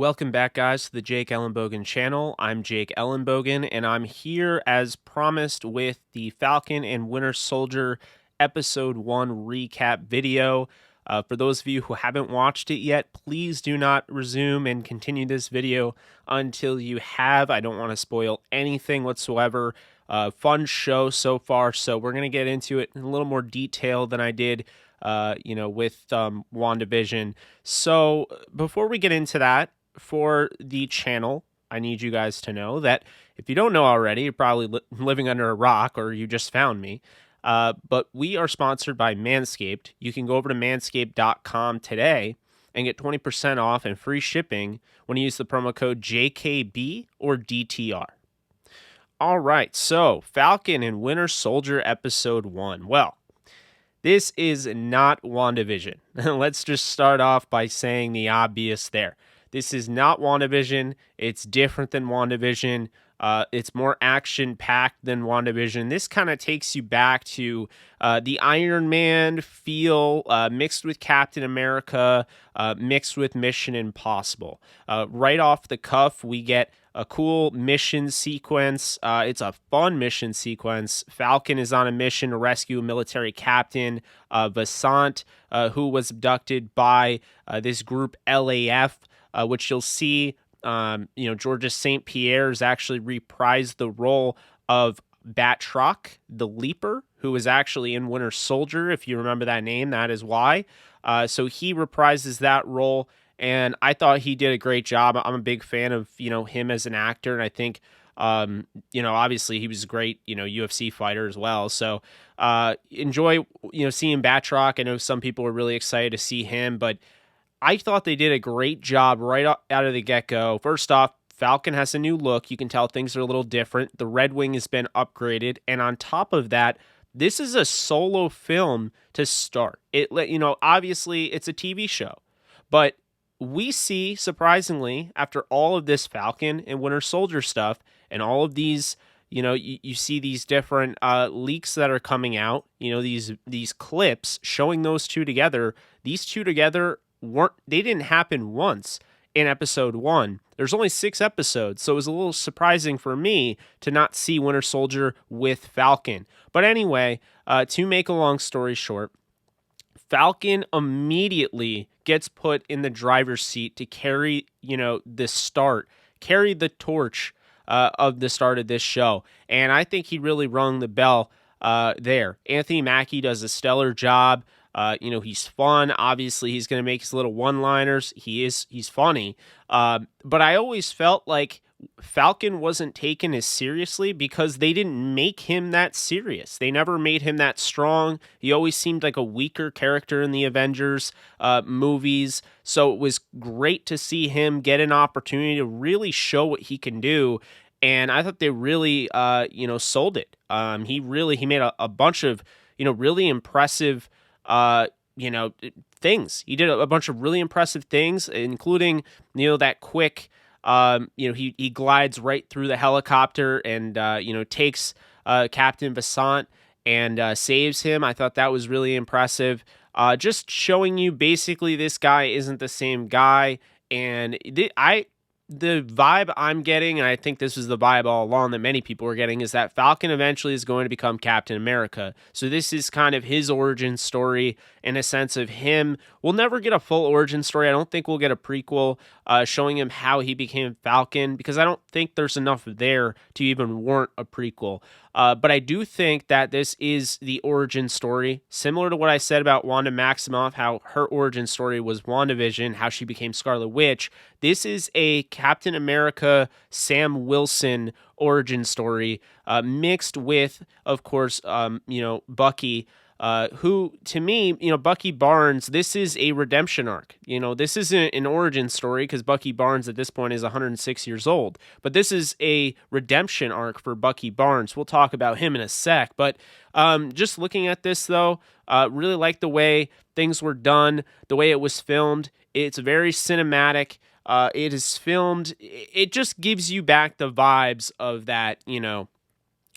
Welcome back, guys, to the Jake Ellenbogen channel. I'm Jake Ellenbogen, and I'm here as promised with the Falcon and Winter Soldier Episode 1 recap video. For those of you who haven't watched it yet, please do not resume and continue this video until you have. I don't want to spoil anything whatsoever. Fun show so far, so we're going to get into it in a little more detail than I did with WandaVision. So before we get into that, for the channel, I need you guys to know that if you don't know already, you're probably living under a rock or you just found me. But we are sponsored by Manscaped. You can go over to manscaped.com today and get 20% off and free shipping when you use the promo code JKB or DTR. All right, so Falcon and Winter Soldier Episode 1. Well, this is not WandaVision. Let's just start off by saying the obvious there. This is not WandaVision. It's different than WandaVision. It's more action-packed than WandaVision. This kind of takes you back to the Iron Man feel, mixed with Captain America, mixed with Mission Impossible. Right off the cuff, we get a cool mission sequence. It's a fun mission sequence. Falcon is on a mission to rescue a military captain, Vasant, who was abducted by this group LAF. Which you'll see, Georges St. Pierre's actually reprised the role of Batroc, the Leaper, who was actually in Winter Soldier. If you remember that name, that is why. So he reprises that role, and I thought he did a great job. I'm a big fan of, him as an actor, and I think, obviously he was a great, UFC fighter as well. So enjoy, seeing Batroc. I know some people were really excited to see him, but I thought they did a great job right out of the get-go. First off, Falcon has a new look. You can tell things are a little different. The Red Wing has been upgraded. And on top of that, this is a solo film to start. Obviously it's a TV show. But we see, surprisingly, after all of this Falcon and Winter Soldier stuff and all of these, you see these different leaks that are coming out, these clips showing those two together. These two together they didn't happen once in episode 1. There's only 6 episodes, so it was a little surprising for me to not see Winter Soldier with Falcon. But anyway, to make a long story short, Falcon immediately gets put in the driver's seat to carry, carry the torch of the start of this show. And I think he really rung the bell there. Anthony Mackie does a stellar job. He's fun. Obviously, he's going to make his little one-liners. He's funny. But I always felt like Falcon wasn't taken as seriously because they didn't make him that serious. They never made him that strong. He always seemed like a weaker character in the Avengers movies. So it was great to see him get an opportunity to really show what he can do. And I thought they really, sold it. He made a bunch of, really impressive things. He did a bunch of really impressive things, including, that quick, he glides right through the helicopter and, takes Captain Vasant and saves him. I thought that was really impressive. Just showing you basically this guy isn't the same guy. And the vibe I'm getting, and I think this was the vibe all along that many people were getting, is that Falcon eventually is going to become Captain America. So this is kind of his origin story in a sense of him. We'll never get a full origin story. I don't think we'll get a prequel showing him how he became Falcon, because I don't think there's enough there to even warrant a prequel. But I do think that this is the origin story, similar to what I said about Wanda Maximoff, how her origin story was WandaVision, how she became Scarlet Witch. This is a Captain America, Sam Wilson origin story, mixed with, of course, Bucky, who, to me, Bucky Barnes, this is a redemption arc. This isn't an origin story because Bucky Barnes at this point is 106 years old, but this is a redemption arc for Bucky Barnes. We'll talk about him in a sec, but just looking at this, though, really like the way things were done, the way it was filmed. It's very cinematic. It is filmed. It just gives you back the vibes of that,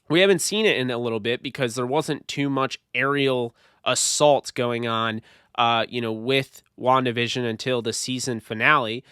we haven't seen it in a little bit because there wasn't too much aerial assault going on, with WandaVision until the season finale.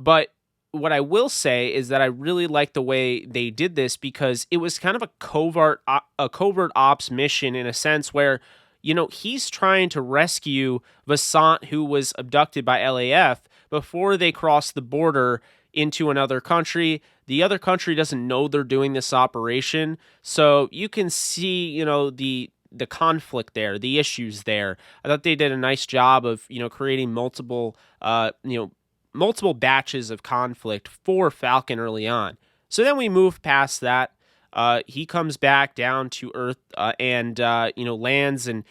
But what I will say is that I really like the way they did this because it was kind of a covert ops mission in a sense where he's trying to rescue Vasant, who was abducted by LAF before they cross the border into another country. The other country doesn't know they're doing this operation, so you can see the conflict there, the issues there. I thought they did a nice job of creating multiple batches of conflict for Falcon early on. So then we move past that. He comes back down to Earth and lands, and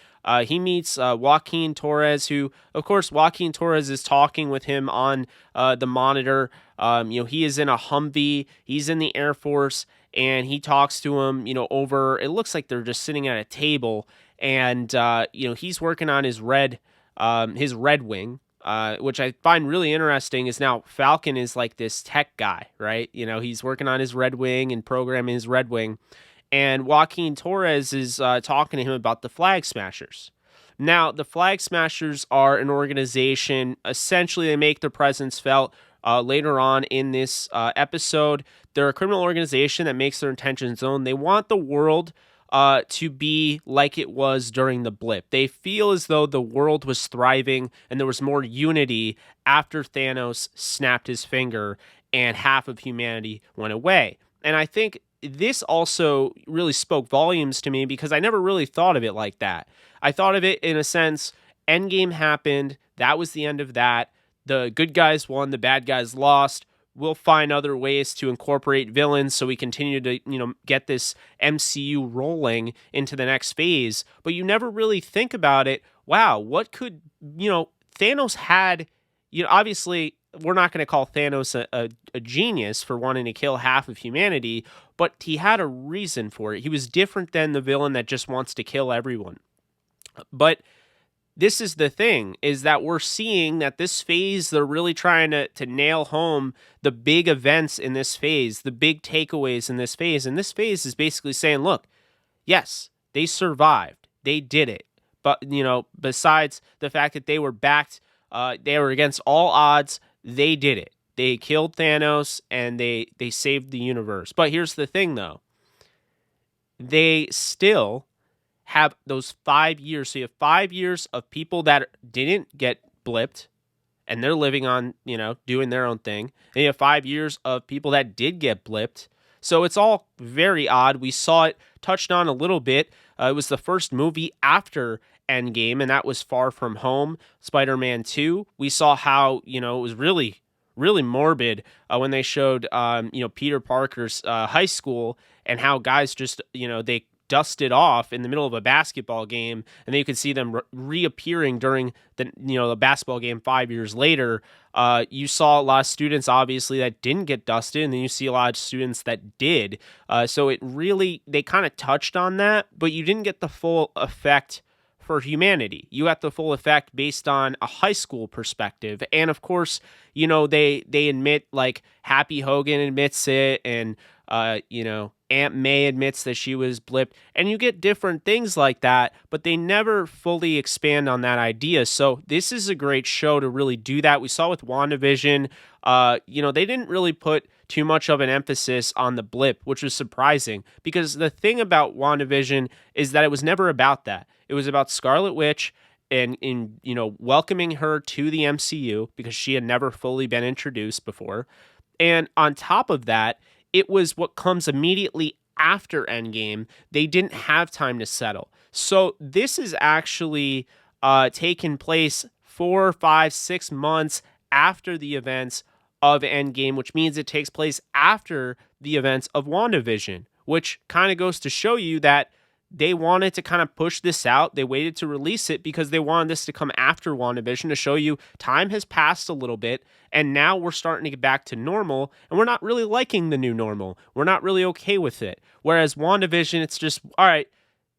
he meets Joaquin Torres, who, of course, Joaquin Torres is talking with him on the monitor. He is in a Humvee. He's in the Air Force, and he talks to him, over, it looks like they're just sitting at a table, and, he's working on his Red Wing, which I find really interesting. Is now Falcon is like this tech guy, right? He's working on his Red Wing and programming his Red Wing, and Joaquin Torres is talking to him about the Flag Smashers. Now, the Flag Smashers are an organization. Essentially, they make their presence felt later on in this episode. They're a criminal organization that makes their intentions known. They want the world to be like it was during the blip. They feel as though the world was thriving and there was more unity after Thanos snapped his finger and half of humanity went away. And I think this also really spoke volumes to me because I never really thought of it like that. I thought of it in a sense, Endgame happened, that was the end of that. The good guys won, the bad guys lost. We'll find other ways to incorporate villains so we continue to, get this MCU rolling into the next phase. But you never really think about it. Wow, what could, Thanos had, obviously we're not going to call Thanos a genius for wanting to kill half of humanity, but he had a reason for it. He was different than the villain that just wants to kill everyone. But this is the thing, is that we're seeing that this phase, they're really trying to nail home the big events in this phase, the big takeaways in this phase. And this phase is basically saying, look, yes, they survived. They did it. But, besides the fact that they were backed, they were against all odds, they did it. They killed Thanos and they saved the universe. But here's the thing, though. They still have those 5 years. So you have 5 years of people that didn't get blipped and they're living on, doing their own thing. And you have 5 years of people that did get blipped. So it's all very odd. We saw it touched on a little bit. It was the first movie after Endgame, and that was Far From Home, Spider-Man 2. We saw how, it was really, really morbid when they showed, Peter Parker's high school and how guys just, they dusted off in the middle of a basketball game, and then you could see them reappearing during the basketball game 5 years later. You saw a lot of students obviously that didn't get dusted, and then you see a lot of students that did. So it really, they kind of touched on that, but you didn't get the full effect for humanity. You got the full effect based on a high school perspective. And of course, they admit, like, Happy Hogan admits it, and Aunt May admits that she was blipped, and you get different things like that, but they never fully expand on that idea. So this is a great show to really do that. We saw with WandaVision, they didn't really put too much of an emphasis on the blip, which was surprising, because the thing about WandaVision is that it was never about that. It was about Scarlet Witch and welcoming her to the MCU because she had never fully been introduced before. And on top of that, it was what comes immediately after Endgame. They didn't have time to settle. So this is actually taken place 4, 5, 6 months after the events of Endgame, which means it takes place after the events of WandaVision, which kind of goes to show you that they wanted to kind of push this out. They waited to release it because they wanted this to come after WandaVision to show you time has passed a little bit, and now we're starting to get back to normal, and we're not really liking the new normal. We're not really okay with it. Whereas WandaVision, it's just, all right,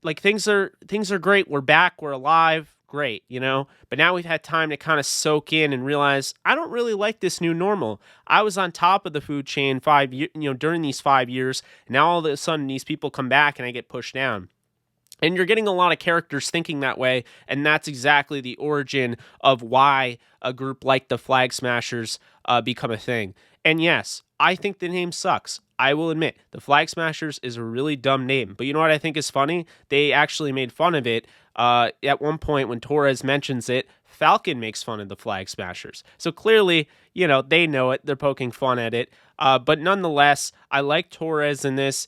like things are great. We're back. We're alive. Great, But now we've had time to kind of soak in and realize I don't really like this new normal. I was on top of the food chain during these 5 years. Now all of a sudden these people come back and I get pushed down. And you're getting a lot of characters thinking that way, and that's exactly the origin of why a group like the Flag Smashers become a thing. And yes, I think the name sucks. I will admit, the Flag Smashers is a really dumb name. But you know what I think is funny? They actually made fun of it at one point when Torres mentions it. Falcon makes fun of the Flag Smashers. So clearly, they know it. They're poking fun at it. But nonetheless, I like Torres in this.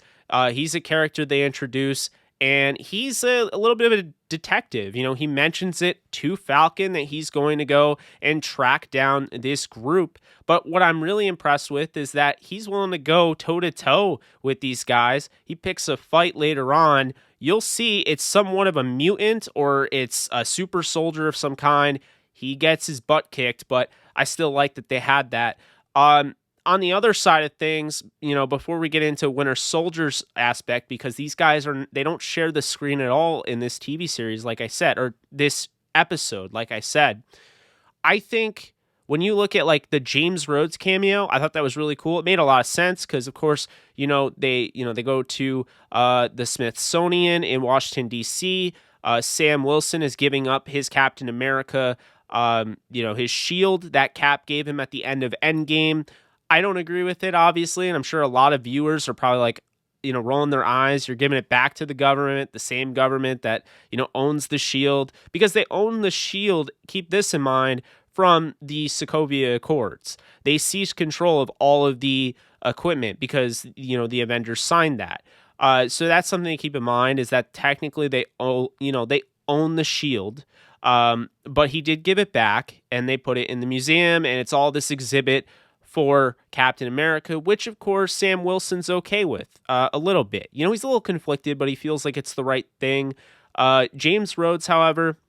He's a character they introduce. And he's a little bit of a detective. He mentions it to Falcon that he's going to go and track down this group. But what I'm really impressed with is that he's willing to go toe-to-toe with these guys. He picks a fight later on. You'll see it's somewhat of a mutant or it's a super soldier of some kind. He gets his butt kicked, but I still like that they had that. On the other side of things, before we get into Winter Soldier's aspect, because these guys they don't share the screen at all in this TV series, like I said, or this episode, like I said. I think when you look at like the James Rhodes cameo, I thought that was really cool. It made a lot of sense because, of course, they go to the Smithsonian in Washington D.C. Sam Wilson is giving up his Captain America, his shield that Cap gave him at the end of Endgame. I don't agree with it, obviously, and I'm sure a lot of viewers are probably like, rolling their eyes. You're giving it back to the government, the same government that, owns the shield, because they own the shield. Keep this in mind from the Sokovia Accords. They seized control of all of the equipment because, the Avengers signed that. So that's something to keep in mind, is that technically they own the shield. But he did give it back, and they put it in the museum, and it's all this exhibit for Captain America, which of course Sam Wilson's okay with a little bit. He's a little conflicted, but he feels like it's the right thing. James Rhodes, however,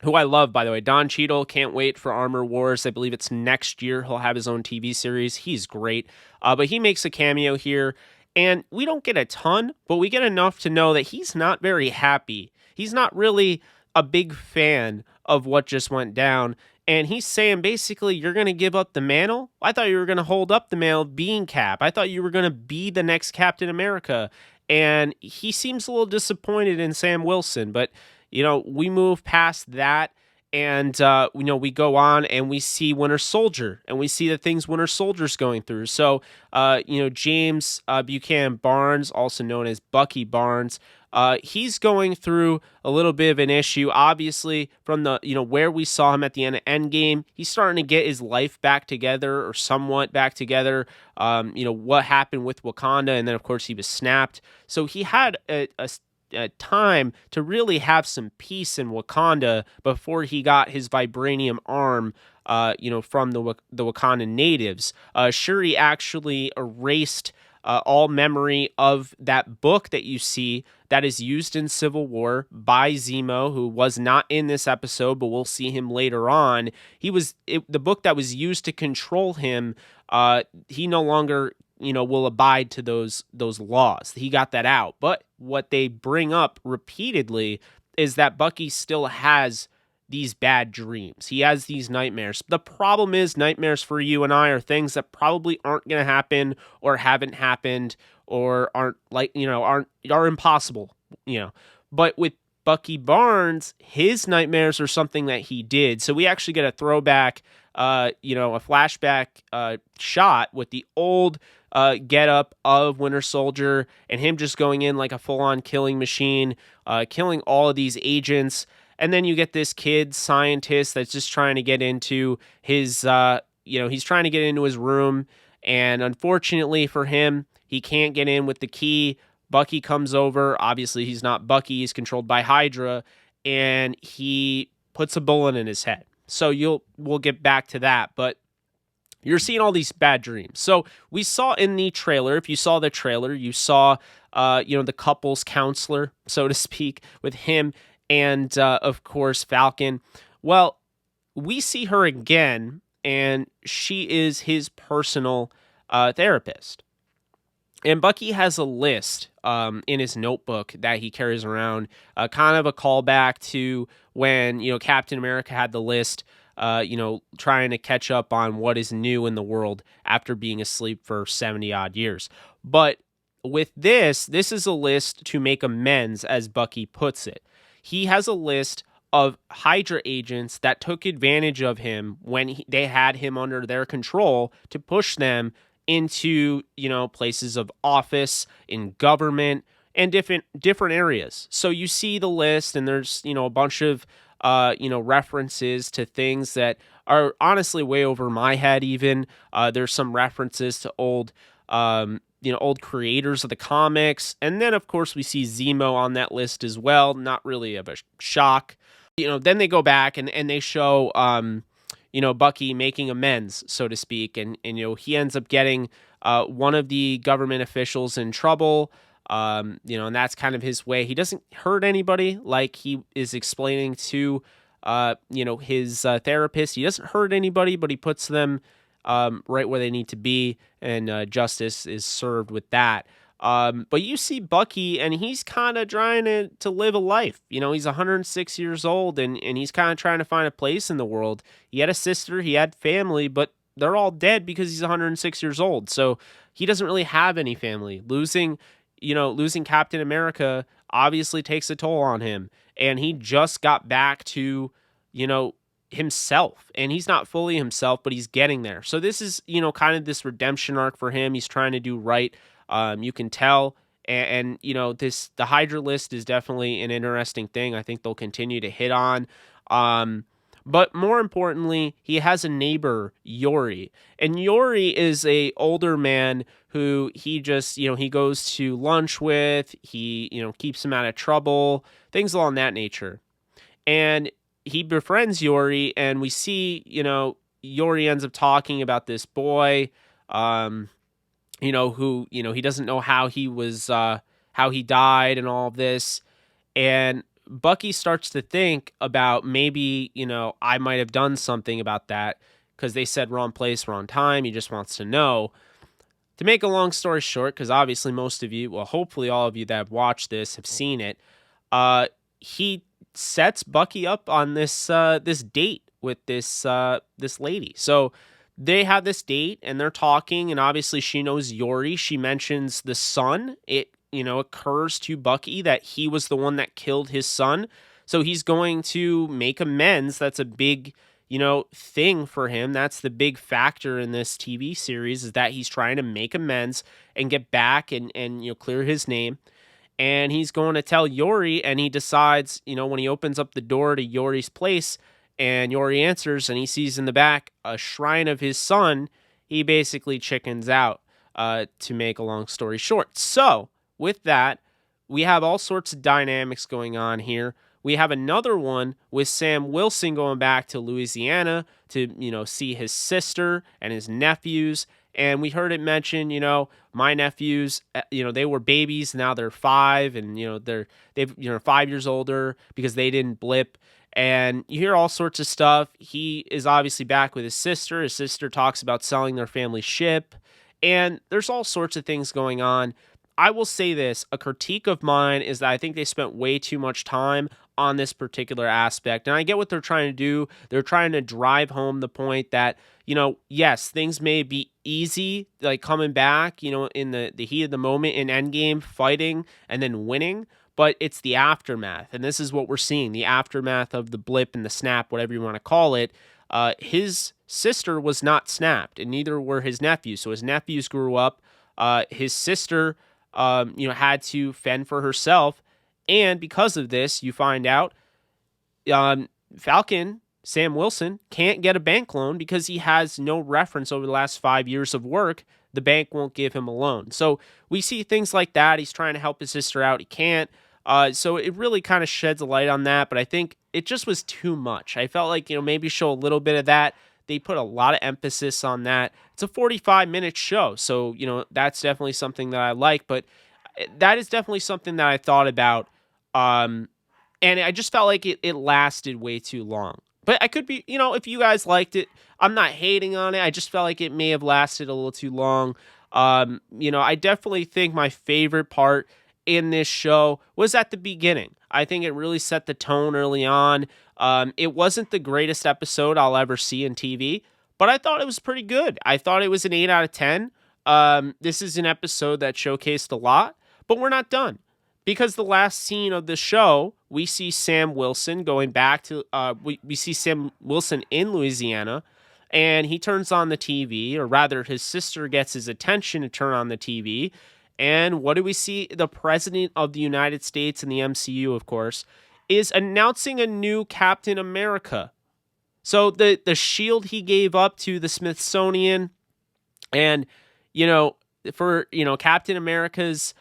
who I love, by the way, Don Cheadle, can't wait for Armor Wars. I believe it's next year. He'll have his own TV series. He's great. But he makes a cameo here, and we don't get a ton, but we get enough to know that he's not very happy. He's not really a big fan of what just went down. And he's saying, basically, you're going to give up the mantle? I thought you were going to hold up the mantle of being Cap. I thought you were going to be the next Captain America. And he seems a little disappointed in Sam Wilson. But, we move past that. And, we go on and we see Winter Soldier. And we see the things Winter Soldier's going through. So, James Buchanan Barnes, also known as Bucky Barnes, he's going through a little bit of an issue. Obviously, from the where we saw him at the end of Endgame, he's starting to get his life back together, or somewhat back together. What happened with Wakanda, and then of course he was snapped. So he had a time to really have some peace in Wakanda before he got his vibranium arm. From the Wakandan natives. Shuri actually erased all memory of that book that you see that is used in Civil War by Zemo, who was not in this episode, but we'll see him later on. The book that was used to control him. He no longer, will abide to those laws. He got that out. But what they bring up repeatedly is that Bucky still has these bad dreams. He has these nightmares. The problem is, nightmares for you and I are things that probably aren't going to happen, or haven't happened, or aren't are impossible, But with Bucky Barnes, his nightmares are something that he did. So we actually get a throwback, a flashback shot with the old getup of Winter Soldier, and him just going in like a full-on killing machine, killing all of these agents. And then you get this kid scientist that's just trying to get into his, he's trying to get into his room. And unfortunately for him, he can't get in with the key. Bucky comes over. Obviously, he's not Bucky. He's controlled by Hydra. And he puts a bullet in his head. So we'll get back to that. But you're seeing all these bad dreams. So we saw in the trailer, if you saw the trailer, you saw, the couple's counselor, so to speak, with him and, of course, Falcon. Well, we see her again, and she is his personal therapist. And Bucky has a list in his notebook that he carries around, kind of a callback to when, Captain America had the list, trying to catch up on what is new in the world after being asleep for 70-odd years. But with this is a list to make amends, as Bucky puts it. He has a list of Hydra agents that took advantage of him when they had him under their control to push them into, places of office, in government, and different areas. So you see the list, and there's, a bunch of references to things that are honestly way over my head even. There's some references to old creators of the comics. And then, of course, we see Zemo on that list as well. Not really of a shock. Then they go back and they show, Bucky making amends, so to speak. And he ends up getting one of the government officials in trouble. And that's kind of his way. He doesn't hurt anybody, like he is explaining to, his therapist. He doesn't hurt anybody, but he puts them right where they need to be, and justice is served with that. But you see Bucky, and he's kind of trying to live a life. He's 106 years old, and he's kind of trying to find a place in the world. He had a sister, he had family, but they're all dead because he's 106 years old. So he doesn't really have any family. Losing Captain America obviously takes a toll on him. And he just got back to, himself. And he's not fully himself, but he's getting there. So this is, kind of this redemption arc for him. He's trying to do right. You can tell. And the Hydra list is definitely an interesting thing. I think they'll continue to hit on. But more importantly, he has a neighbor, Yori. And Yori is a older man who he just, he goes to lunch with. He, keeps him out of trouble, things along that nature. And he befriends Yori, and we see, Yori ends up talking about this boy, who, he doesn't know how he died and all of this. And Bucky starts to think about maybe, I might have done something about that, because they said wrong place, wrong time. He just wants to know. To make a long story short, because obviously most of you, well, hopefully all of you that have watched this have seen it, he sets Bucky up on this date with this lady. So they have this date, and they're talking, and obviously she knows Yori. She mentions the son. It occurs to Bucky that he was the one that killed his son. So he's going to make amends. That's a big, thing for him. That's the big factor in this TV series, is that he's trying to make amends and get back and clear his name. And he's going to tell Yori, and he decides, when he opens up the door to Yori's place and Yori answers and he sees in the back a shrine of his son, he basically chickens out, to make a long story short. So with that, we have all sorts of dynamics going on here. We have another one with Sam Wilson going back to Louisiana to, see his sister and his nephews. And we heard it mentioned, my nephews, they were babies. Now they're 5, and, they've 5 years older because they didn't blip. And you hear all sorts of stuff. He is obviously back with his sister. His sister talks about selling their family ship. And there's all sorts of things going on. I will say this, a critique of mine is that I think they spent way too much time on this particular aspect. And I get what they're trying to do. They're trying to drive home the point that, yes, things may be easy, like coming back, in the heat of the moment in Endgame, fighting and then winning, but it's the aftermath. And this is what we're seeing, the aftermath of the blip and the snap, whatever you want to call it. His sister was not snapped, and neither were his nephews. So his nephews grew up. His sister had to fend for herself. And because of this, you find out Falcon, Sam Wilson, can't get a bank loan because he has no reference over the last 5 years of work. The bank won't give him a loan. So we see things like that. He's trying to help his sister out. He can't. So it really kind of sheds a light on that. But I think it just was too much. I felt like, maybe show a little bit of that. They put a lot of emphasis on that. It's a 45-minute show. So, that's definitely something that I like. But that is definitely something that I thought about. And I just felt like it lasted way too long. But I could be, if you guys liked it, I'm not hating on it. I just felt like it may have lasted a little too long. I definitely think my favorite part in this show was at the beginning. I think it really set the tone early on. It wasn't the greatest episode I'll ever see in TV, but I thought it was pretty good. I thought it was an 8 out of 10. This is an episode that showcased a lot, but we're not done. Because the last scene of the show, we see Sam Wilson going back to, we see Sam Wilson in Louisiana, and he turns on the TV, or rather his sister gets his attention to turn on the TV. And what do we see? The President of the United States in the MCU, of course, is announcing a new Captain America. So the shield he gave up to the Smithsonian, and, for, Captain America's,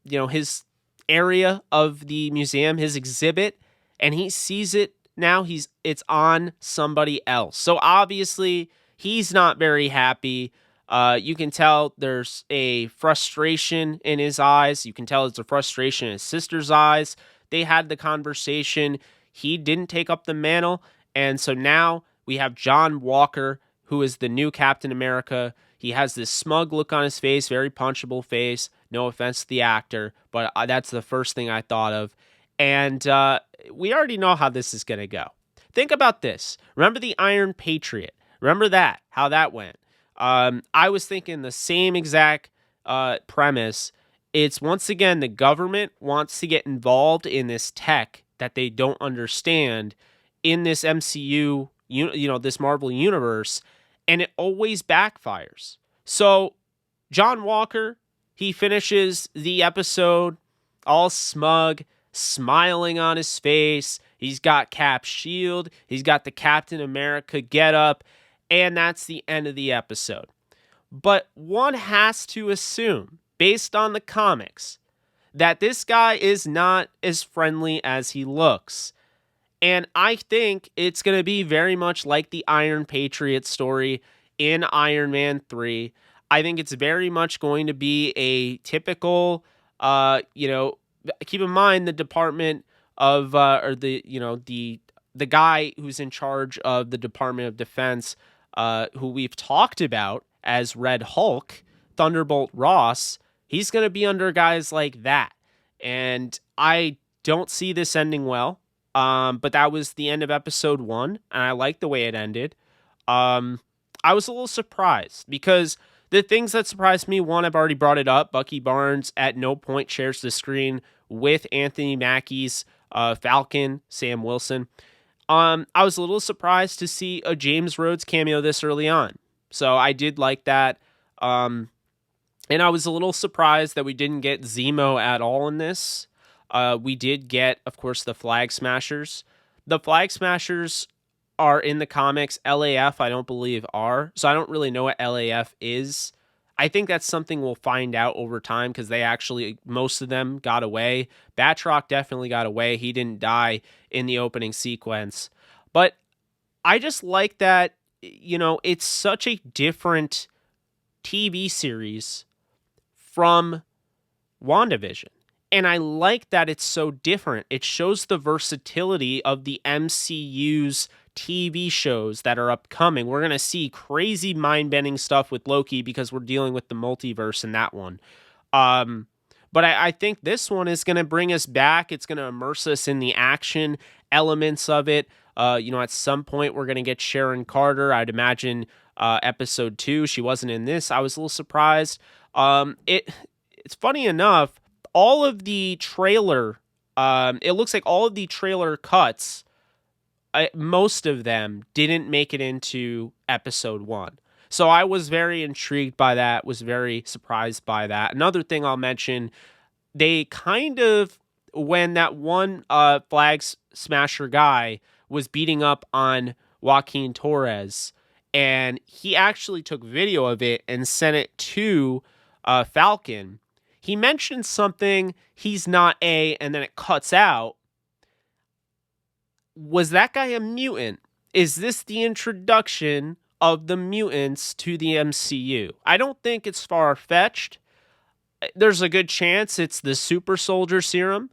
his area of the museum, his exhibit, and he sees it now, it's on somebody else. So obviously he's not very happy. You can tell there's a frustration in his eyes. You can tell there's a frustration in his sister's eyes. They had the conversation. He didn't take up the mantle. And so now we have John Walker, who is the new Captain America. He has this smug look on his face, very punchable face. No offense to the actor, but that's the first thing I thought of. And we already know how this is going to go. Think about this. Remember the Iron Patriot? Remember that, how that went. I was thinking the same exact premise. It's, once again, the government wants to get involved in this tech that they don't understand in this MCU, this Marvel universe, and it always backfires. So John Walker, he finishes the episode all smug, smiling on his face. He's got Cap's shield. He's got the Captain America getup, and that's the end of the episode. But one has to assume, based on the comics, that this guy is not as friendly as he looks. And I think it's going to be very much like the Iron Patriot story in Iron Man 3. I think it's very much going to be a typical, keep in mind the department of, the guy who's in charge of the Department of Defense, who we've talked about as Red Hulk, Thunderbolt Ross. He's going to be under guys like that. And I don't see this ending well. But that was the end of episode 1, and I like the way it ended. I was a little surprised because the things that surprised me, one, I've already brought it up. Bucky Barnes at no point shares the screen with Anthony Mackie's Falcon, Sam Wilson. I was a little surprised to see a James Rhodes cameo this early on. So I did like that. And I was a little surprised that we didn't get Zemo at all in this. We did get, of course, the Flag Smashers. The Flag Smashers are in the comics. LAF, I don't believe, are. So I don't really know what LAF is. I think that's something we'll find out over time because they actually, most of them got away. Batroc definitely got away. He didn't die in the opening sequence. But I just like that, it's such a different TV series from WandaVision. And I like that it's so different. It shows the versatility of the MCU's TV shows that are upcoming. We're going to see crazy mind-bending stuff with Loki because we're dealing with the multiverse in that one. But I think this one is going to bring us back. It's going to immerse us in the action elements of it. At some point we're going to get Sharon Carter. I'd imagine episode 2. She wasn't in this. I was a little surprised. It's funny enough, all of the trailer, it looks like all of the trailer cuts, most of them didn't make it into episode 1. So I was very intrigued by that, was very surprised by that. Another thing I'll mention, they kind of, when that one Flag Smasher guy was beating up on Joaquin Torres, and he actually took video of it and sent it to Falcon. He mentioned something, he's not and then it cuts out. Was that guy a mutant? Is this the introduction of the mutants to the MCU? I don't think it's far-fetched. There's a good chance it's the super soldier serum.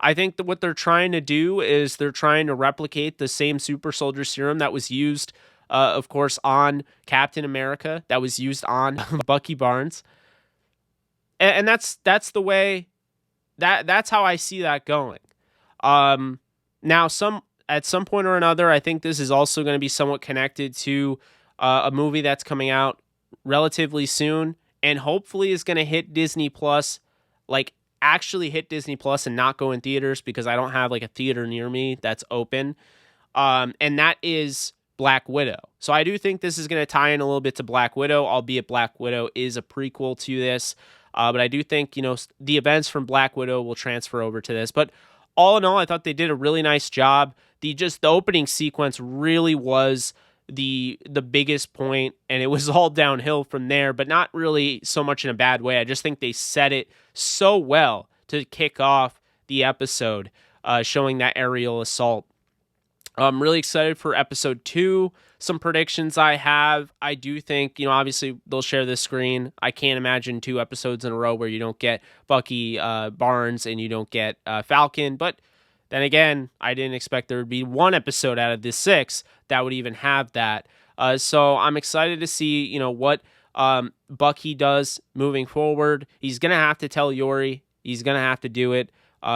I think that what they're trying to do is they're trying to replicate the same super soldier serum that was used, of course, on Captain America, that was used on Bucky Barnes. And that's the way that's how I see that going. Now at some point or another, I think this is also going to be somewhat connected to a movie that's coming out relatively soon, and hopefully is going to hit Disney Plus, like actually hit Disney Plus and not go in theaters, because I don't have like a theater near me that's open. And that is Black Widow. So I do think this is going to tie in a little bit to Black Widow, albeit Black Widow is a prequel to this. But I do think, the events from Black Widow will transfer over to this. But all in all, I thought they did a really nice job. The opening sequence really was the biggest point, and it was all downhill from there, but not really so much in a bad way. I just think they set it so well to kick off the episode, showing that aerial assault. I'm really excited for episode 2. Some predictions I have. I do think, obviously they'll share the screen. I can't imagine 2 episodes in a row where you don't get Bucky Barnes and you don't get Falcon. But then again, I didn't expect there would be 1 episode out of the 6 that would even have that. So I'm excited to see, what Bucky does moving forward. He's going to have to tell Yori. He's going to have to do it.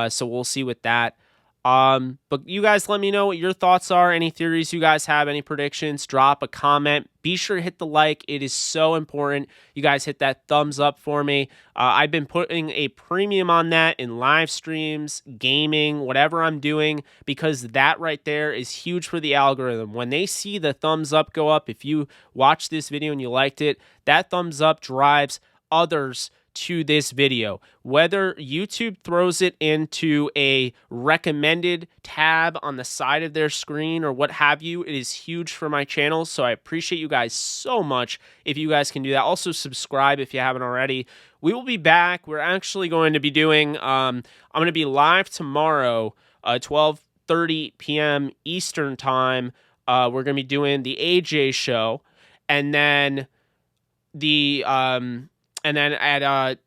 So we'll see with that. But you guys let me know what your thoughts are, any theories you guys have, any predictions, drop a comment. Be sure to hit the like. It is so important. You guys hit that thumbs up for me. I've been putting a premium on that in live streams, gaming, whatever I'm doing, because that right there is huge for the algorithm. When they see the thumbs up go up, if you watch this video and you liked it, that thumbs up drives others to this video. Whether YouTube throws it into a recommended tab on the side of their screen or what have you, it is huge for my channel. So I appreciate you guys so much if you guys can do that. Also subscribe if you haven't already. We will be back. We're actually going to be doing, I'm going to be live tomorrow, 12:30 p.m. Eastern time. We're going to be doing the AJ show, and then at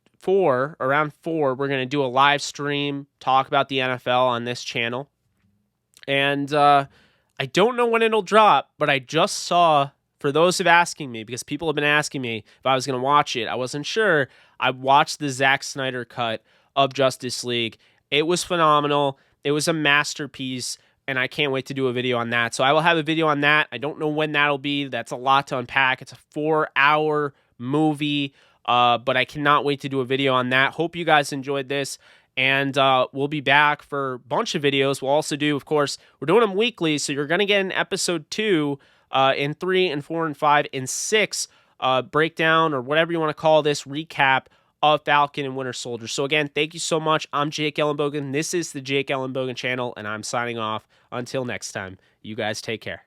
around 4, we're going to do a live stream, talk about the NFL on this channel. And I don't know when it'll drop, but I just saw, for those of asking me, because people have been asking me if I was going to watch it, I wasn't sure. I watched the Zack Snyder cut of Justice League. It was phenomenal. It was a masterpiece, and I can't wait to do a video on that. So I will have a video on that. I don't know when that'll be. That's a lot to unpack. It's a 4-hour movie. But I cannot wait to do a video on that. Hope you guys enjoyed this, and we'll be back for a bunch of videos. We'll also do, of course, we're doing them weekly, so you're going to get an episode 2, and 3, and 4, and 5, and 6 breakdown, or whatever you want to call this, recap of Falcon and Winter Soldier. So again, thank you so much. I'm Jake Ellenbogen. This is the Jake Ellenbogen channel, and I'm signing off. Until next time, you guys take care.